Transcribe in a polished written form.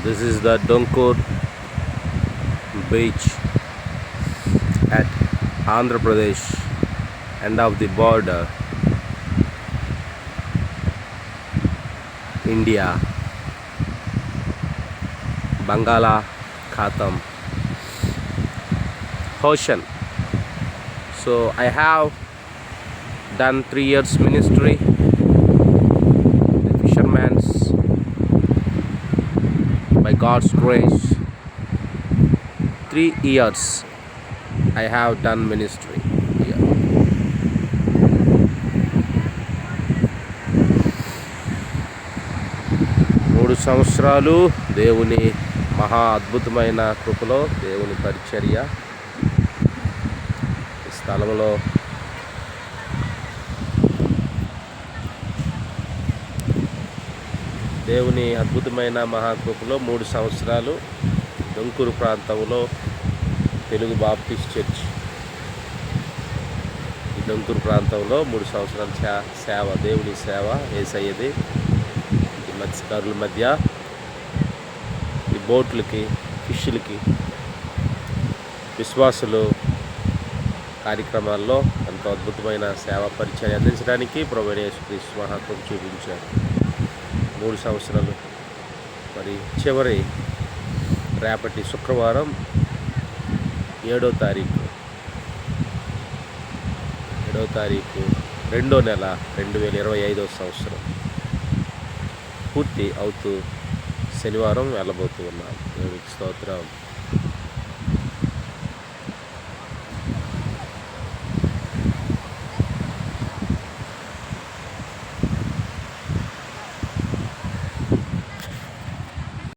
This is the Donkur beach at Andhra Pradesh, end of the border, India, Bangala Khatam, ocean. So I have done 3 years ministry, the fisherman's, by God's grace. 3 years I have done ministry here. 3 సంవత్సరాలు దేవుని మహా అద్భుతమైన కృపలో దేవుని పరిచర్య ఈ స్థలంలో దేవుని అద్భుతమైన మహాకృపలో 3 సంవత్సరాలు డొంకూరు ప్రాంతంలో తెలుగు బాప్టిస్ట్ చర్చ్ ఈ డొంకూరు ప్రాంతంలో 3 సంవత్సరాల సేవ, దేవుని సేవ యేసయ్యది. ఈ మత్స్యకారుల మధ్య ఈ బోట్లకి, ఫిష్లకి, విశ్వాసులు కార్యక్రమాల్లో ఎంతో అద్భుతమైన సేవా పరిచయం అందించడానికి ప్రభువైన యేసుక్రీస్తు మహాకృప చూపించారు. 3 సంవత్సరాలు. మరి చివరి రేపటి శుక్రవారం 7వ తారీఖు 2వ నెల 2025వ సంవత్సరం పూర్తి అవుతూ శనివారం వెళ్ళబోతూ ఉన్నాం. దేవునికి స్తోత్రం.